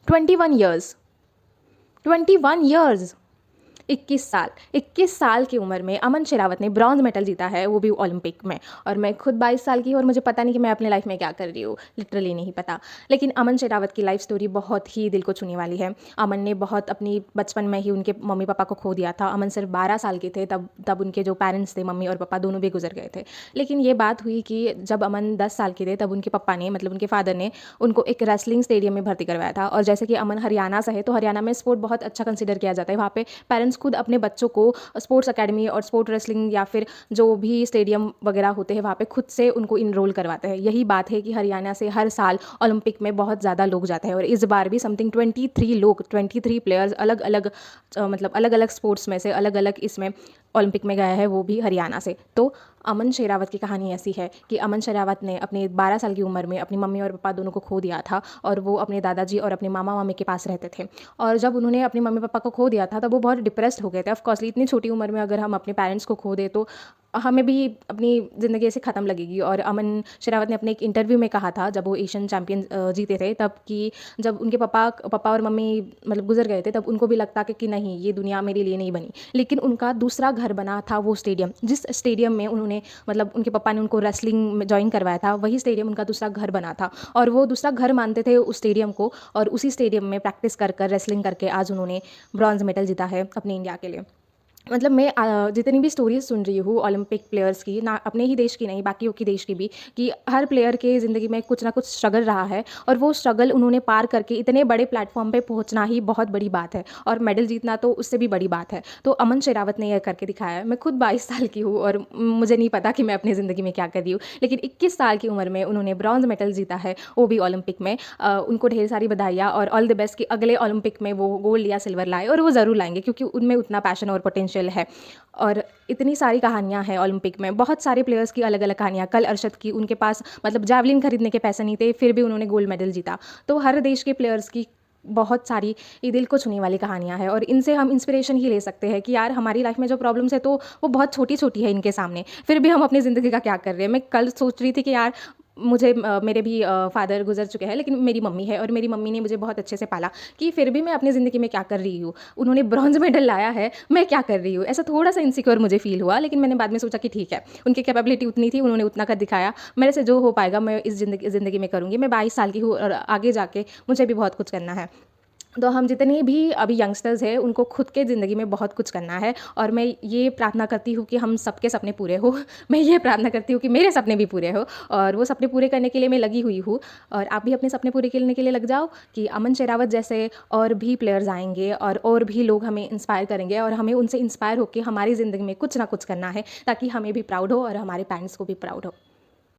21 years, 21 years, 21 साल की उम्र में अमन शेरावत ने ब्रॉन्ज मेडल जीता है, वो भी ओलंपिक में। और मैं खुद 22 साल की हूँ और मुझे पता नहीं कि मैं अपने लाइफ में क्या कर रही हूँ, लिटरली नहीं पता। लेकिन अमन शेरावत की लाइफ स्टोरी बहुत ही दिल को छूने वाली है। अमन ने बहुत अपनी बचपन में ही उनके मम्मी पापा को खो दिया था। अमन सिर्फ 12 साल के थे तब उनके जो पेरेंट्स थे, मम्मी और पापा दोनों भी गुजर गए थे। लेकिन ये बात हुई कि जब अमन 10 साल के थे तब उनके पापा ने, मतलब उनके फादर ने, उनको एक रेसलिंग स्टेडियम में भर्ती करवाया था। और जैसे कि अमन हरियाणा से है तो हरियाणा में स्पोर्ट बहुत अच्छा कंसिडर किया जाता है। वहाँ पे पेरेंट्स खुद अपने बच्चों को स्पोर्ट्स अकेडमी और स्पोर्ट रेसलिंग या फिर जो भी स्टेडियम वगैरह होते हैं वहाँ पे खुद से उनको इनरोल करवाते हैं। यही बात है कि हरियाणा से हर साल ओलंपिक में बहुत ज़्यादा लोग जाते हैं और इस बार भी समथिंग 23 प्लेयर्स अलग अलग, मतलब अलग अलग स्पोर्ट्स में से अलग अलग इसमें ओलंपिक में गया है, वो भी हरियाणा से। तो अमन शेरावत की कहानी ऐसी है कि अमन शेरावत ने अपने 12 साल की उम्र में अपनी मम्मी और पापा दोनों को खो दिया था और वो अपने दादाजी और अपने मामा मामी के पास रहते थे। और जब उन्होंने अपने मम्मी पापा को खो दिया था तब वो बहुत डिप्रेस्ड हो गए थे। ऑफकोर्सली इतनी छोटी उम्र में अगर हम अपने पेरेंट्स को खो दे तो हमें भी अपनी ज़िंदगी ऐसे ख़त्म लगेगी। और अमन शेरावत ने अपने एक इंटरव्यू में कहा था जब वो एशियन चैम्पियन जीते थे तब, कि जब उनके पापा और मम्मी मतलब गुजर गए थे तब उनको भी लगता कि नहीं, ये दुनिया मेरे लिए नहीं बनी। लेकिन उनका दूसरा घर बना था वो स्टेडियम, जिस स्टेडियम में उन्होंने, मतलब उनके पापा ने उनको रेसलिंग में ज्वाइन करवाया था, वही स्टेडियम उनका दूसरा घर बना था। और वो दूसरा घर मानते थे उस स्टेडियम को और उसी स्टेडियम में प्रैक्टिस कर कर रेसलिंग करके आज उन्होंने ब्रॉन्ज मेडल जीता है अपने इंडिया के लिए। मतलब मैं जितनी भी स्टोरीज सुन रही हूँ ओलंपिक प्लेयर्स की, ना अपने ही देश की नहीं बाकियों की देश की भी, कि हर प्लेयर के ज़िंदगी में कुछ ना कुछ स्ट्रगल रहा है और वो स्ट्रगल उन्होंने पार करके इतने बड़े प्लेटफॉर्म पे पहुंचना ही बहुत बड़ी बात है और मेडल जीतना तो उससे भी बड़ी बात है। तो अमन शेरावत ने यह करके दिखाया है। मैं खुद 22 साल की हूँ और मुझे नहीं पता कि मैं अपनी ज़िंदगी में क्या कर रही हूँ, लेकिन 21 साल की उम्र में उन्होंने ब्रॉन्ज मेडल जीता है, वो भी ओलंपिक में। उनको ढेर सारी बधाइयाँ और ऑल द बेस्ट कि अगले ओलंपिक में वो गोल्ड या सिल्वर लाए, और वो ज़रूर लाएंगे क्योंकि उनमें उतना पैशन और पोटेंशियल है। और इतनी सारी कहानियाँ हैं ओलंपिक में, बहुत सारे प्लेयर्स की अलग अलग कहानियाँ। कल अरशद की, उनके पास मतलब जैवलिन खरीदने के पैसे नहीं थे फिर भी उन्होंने गोल्ड मेडल जीता। तो हर देश के प्लेयर्स की बहुत सारी ये दिल को छूने वाली कहानियाँ हैं और इनसे हम इंस्पिरेशन ही ले सकते हैं कि यार हमारी लाइफ में जो प्रॉब्लम्स है तो वो बहुत छोटी छोटी है इनके सामने, फिर भी हम अपनी ज़िंदगी का क्या कर रहे हैं। मैं कल सोच रही थी कि यार मुझे मेरे भी फादर गुजर चुके हैं लेकिन मेरी मम्मी है और मेरी मम्मी ने मुझे बहुत अच्छे से पाला, कि फिर भी मैं अपनी ज़िंदगी में क्या कर रही हूँ। उन्होंने ब्रॉन्ज मेडल लाया है, मैं क्या कर रही हूँ। ऐसा थोड़ा सा इनसिक्योर मुझे फील हुआ, लेकिन मैंने बाद में सोचा कि ठीक है, उनकी कैपेबिलिटी उतनी थी, उन्होंने उतना कर दिखाया। मेरे से जो हो पाएगा मैं इस ज़िंदगी में करूँगी। मैं 22 साल की हूँ और आगे जाके मुझे भी बहुत कुछ करना है। तो हम जितने भी अभी यंगस्टर्स हैं उनको खुद के ज़िंदगी में बहुत कुछ करना है और मैं ये प्रार्थना करती हूँ कि हम सबके सपने पूरे हो। मैं ये प्रार्थना करती हूँ कि मेरे सपने भी पूरे हो और वो सपने पूरे करने के लिए मैं लगी हुई हूँ। और आप भी अपने सपने पूरे करने के लिए लग जाओ कि अमन शेरावत जैसे और भी प्लेयर्स आएंगे और भी लोग हमें इंस्पायर करेंगे और हमें उनसे इंस्पायर होकर हमारी ज़िंदगी में कुछ ना कुछ करना है ताकि हमें भी प्राउड हो और हमारे पेरेंट्स को भी प्राउड हो।